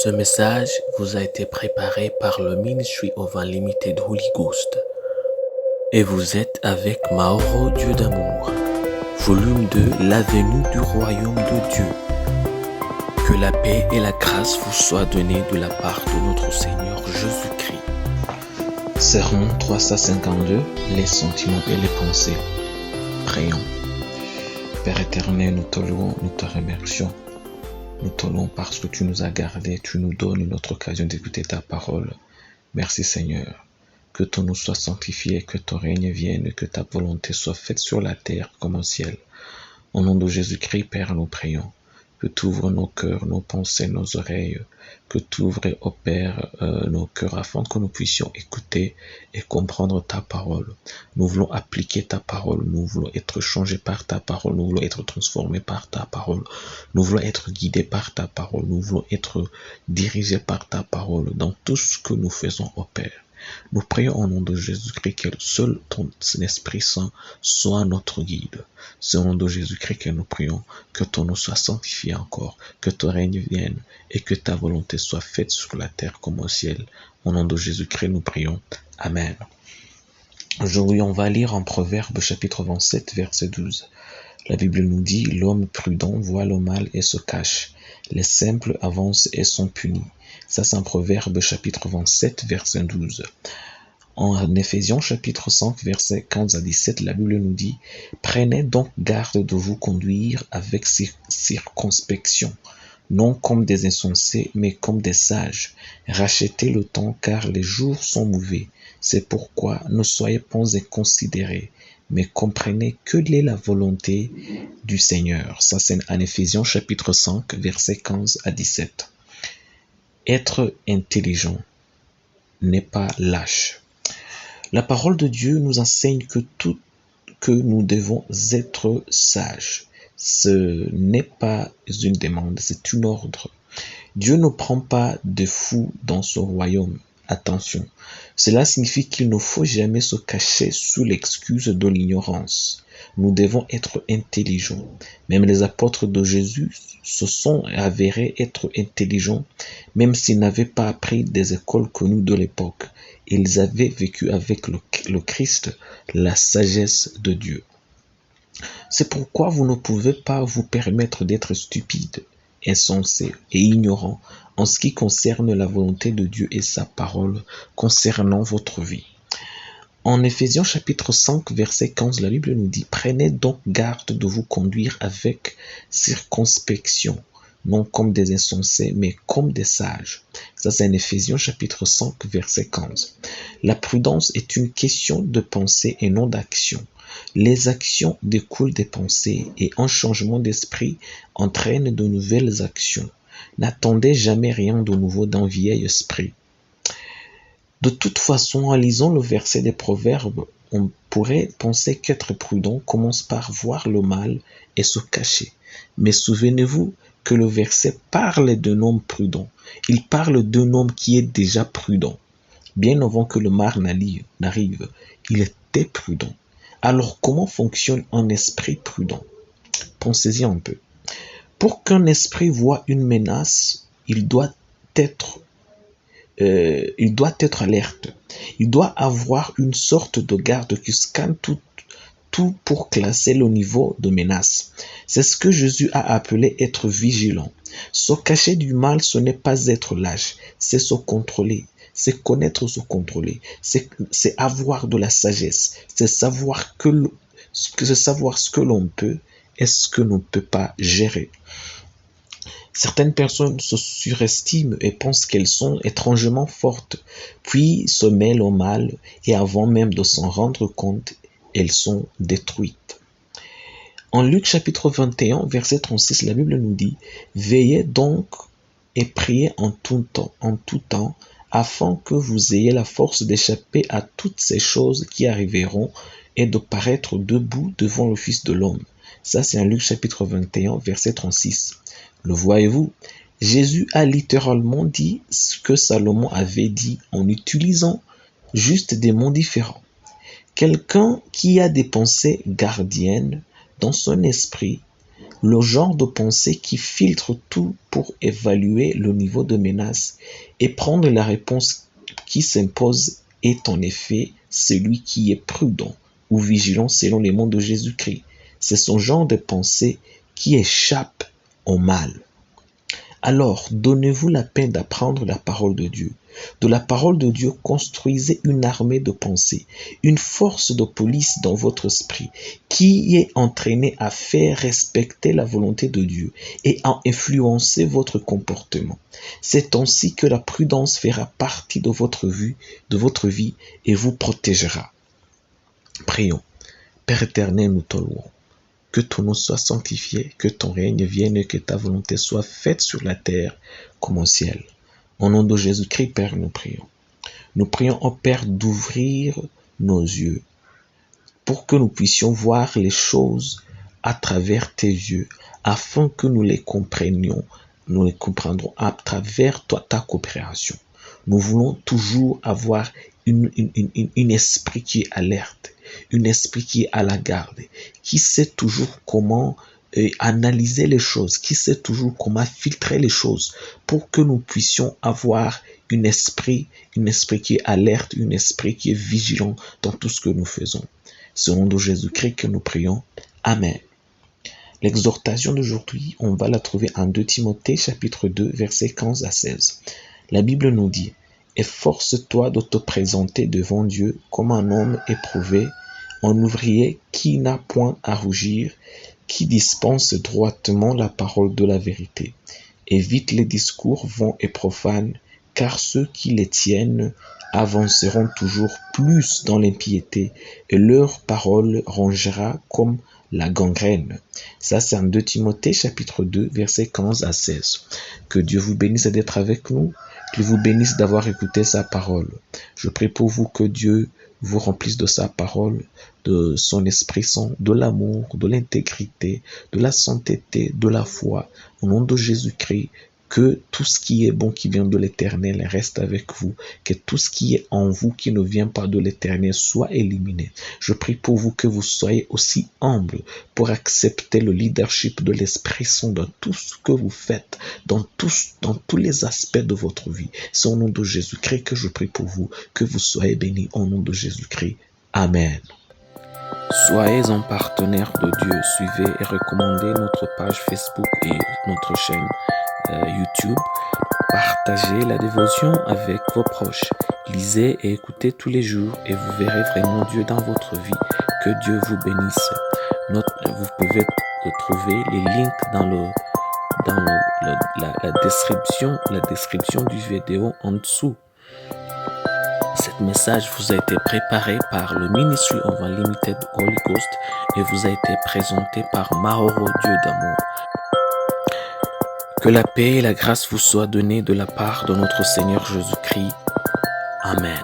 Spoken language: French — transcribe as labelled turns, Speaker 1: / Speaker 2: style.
Speaker 1: Ce message vous a été préparé par le Ministry of Unlimited Holy Ghost. Et vous êtes avec Mauro Dieu d'amour, volume 2, la venue du royaume de Dieu. Que la paix et la grâce vous soient données de la part de notre Seigneur Jésus-Christ.
Speaker 2: Sermon 352, les sentiments et les pensées. Prions. Père éternel, nous te louons, nous te remercions. Nous te louons parce que tu nous as gardés, tu nous donnes une autre occasion d'écouter ta parole. Merci Seigneur. Que ton nom soit sanctifié, que ton règne vienne, que ta volonté soit faite sur la terre comme au ciel. Au nom de Jésus-Christ, Père, nous prions. Que tu ouvres nos cœurs, nos pensées, nos oreilles, que tu ouvres et opères nos cœurs afin que nous puissions écouter et comprendre ta parole. Nous voulons appliquer ta parole, nous voulons être changés par ta parole, nous voulons être transformés par ta parole, nous voulons être guidés par ta parole, nous voulons être dirigés par ta parole dans tout ce que nous faisons au Père. Nous prions au nom de Jésus-Christ que seul ton Esprit Saint soit notre guide. C'est au nom de Jésus-Christ que nous prions que ton nom soit sanctifié encore, que ton règne vienne et que ta volonté soit faite sur la terre comme au ciel. Au nom de Jésus-Christ nous prions. Amen. Aujourd'hui on va lire en Proverbe chapitre 27 verset 12. La Bible nous dit: l'homme prudent voit le mal et se cache. Les simples avancent et sont punis. Ça, c'est un Proverbe chapitre 27, verset 12. En Éphésiens chapitre 5, verset 15 à 17, la Bible nous dit: prenez donc garde de vous conduire avec circonspection, non comme des insensés, mais comme des sages. Rachetez le temps, car les jours sont mauvais. C'est pourquoi ne soyez pas inconsidérés, mais comprenez quelle est la volonté du Seigneur. Ça, c'est en Éphésiens chapitre 5, verset 15 à 17. Être intelligent n'est pas lâche. La parole de Dieu nous enseigne que nous devons être sages. Ce n'est pas une demande, c'est un ordre. Dieu ne prend pas de fous dans son royaume. Attention, cela signifie qu'il ne faut jamais se cacher sous l'excuse de l'ignorance. Nous devons être intelligents. Même les apôtres de Jésus se sont avérés être intelligents, même s'ils n'avaient pas appris des écoles connues de l'époque. Ils avaient vécu avec le Christ la sagesse de Dieu. C'est pourquoi vous ne pouvez pas vous permettre d'être stupide, insensé et ignorant en ce qui concerne la volonté de Dieu et sa parole concernant votre vie. En Éphésiens chapitre 5, verset 15, la Bible nous dit: prenez donc garde de vous conduire avec circonspection, non comme des insensés, mais comme des sages. Ça, c'est en Éphésiens chapitre 5, verset 15. La prudence est une question de pensée et non d'action. Les actions découlent des pensées et un changement d'esprit entraîne de nouvelles actions. N'attendez jamais rien de nouveau d'un vieil esprit. De toute façon, en lisant le verset des Proverbes, on pourrait penser qu'être prudent commence par voir le mal et se cacher. Mais souvenez-vous que le verset parle d'un homme prudent. Il parle d'un homme qui est déjà prudent. Bien avant que le mal n'arrive, il était prudent. Alors comment fonctionne un esprit prudent? Pensez-y un peu. Pour qu'un esprit voie une menace, il doit être alerte. Il doit avoir une sorte de garde qui scanne tout pour classer le niveau de menace. C'est ce que Jésus a appelé être vigilant. Se cacher du mal, ce n'est pas être lâche, c'est se contrôler. C'est connaître se contrôler. C'est avoir de la sagesse. C'est savoir ce que l'on peut et ce que l'on ne peut pas gérer. Certaines personnes se surestiment et pensent qu'elles sont étrangement fortes, puis se mêlent au mal et avant même de s'en rendre compte, elles sont détruites. En Luc chapitre 21, verset 36, la Bible nous dit: veillez donc et priez en tout temps, afin que vous ayez la force d'échapper à toutes ces choses qui arriveront et de paraître debout devant le Fils de l'homme. Ça, c'est en Luc chapitre 21, verset 36. Le voyez-vous? Jésus a littéralement dit ce que Salomon avait dit en utilisant juste des mots différents. Quelqu'un qui a des pensées gardiennes dans son esprit Le genre de pensée qui filtre tout pour évaluer le niveau de menace et prendre la réponse qui s'impose est en effet celui qui est prudent ou vigilant selon les mots de Jésus-Christ. C'est son genre de pensée qui échappe au mal. Alors, donnez-vous la peine d'apprendre la parole de Dieu. De la parole de Dieu, construisez une armée de pensée, une force de police dans votre esprit qui est entraînée à faire respecter la volonté de Dieu et à influencer votre comportement. C'est ainsi que la prudence fera partie de votre vie et vous protégera. Prions. Père éternel, nous te louons. Que ton nom soit sanctifié, que ton règne vienne et que ta volonté soit faite sur la terre comme au ciel. Au nom de Jésus-Christ, Père, nous prions. Nous prions, ô Père, d'ouvrir nos yeux pour que nous puissions voir les choses à travers tes yeux, afin que nous les comprendrons à travers ta coopération. Nous voulons toujours avoir un esprit qui est alerte, un esprit qui est à la garde, qui sait toujours comment analyser les choses, qui sait toujours comment filtrer les choses pour que nous puissions avoir un esprit qui est alerte, un esprit qui est vigilant dans tout ce que nous faisons. C'est au nom de Jésus-Christ que nous prions. Amen. L'exhortation d'aujourd'hui, on va la trouver en 2 Timothée chapitre 2, versets 15 à 16. La Bible nous dit: efforce-toi de te présenter devant Dieu comme un homme éprouvé, un ouvrier qui n'a point à rougir, qui dispense droitement la parole de la vérité. Évite les discours vains et profanes, car ceux qui les tiennent avanceront toujours plus dans l'impiété, et leur parole rongera comme la gangrène. Ça, c'est en 2 Timothée chapitre 2, versets 15 à 16. Que Dieu vous bénisse d'être avec nous, qu'il vous bénisse d'avoir écouté sa parole. Je prie pour vous que Dieu vous remplisse de sa parole, de son Esprit Saint, de l'amour, de l'intégrité, de la sainteté, de la foi. Au nom de Jésus-Christ, que tout ce qui est bon qui vient de l'Éternel reste avec vous, que tout ce qui est en vous qui ne vient pas de l'Éternel soit éliminé. Je prie pour vous que vous soyez aussi humble pour accepter le leadership de l'Esprit Saint dans tout ce que vous faites, dans tous les aspects de votre vie. C'est au nom de Jésus-Christ que je prie pour vous, que vous soyez bénis au nom de Jésus-Christ. Amen.
Speaker 1: Soyez un partenaire de Dieu. Suivez et recommandez notre page Facebook et notre chaîne YouTube. Partagez la dévotion avec vos proches. Lisez et écoutez tous les jours et vous verrez vraiment Dieu dans votre vie. Que Dieu vous bénisse. Vous pouvez trouver les links dans la description du vidéo en dessous. Cet message vous a été préparé par le Ministry of Unlimited Holy Ghost et vous a été présenté par Maoro Dieu d'amour. Que la paix et la grâce vous soient données de la part de notre Seigneur Jésus-Christ. Amen.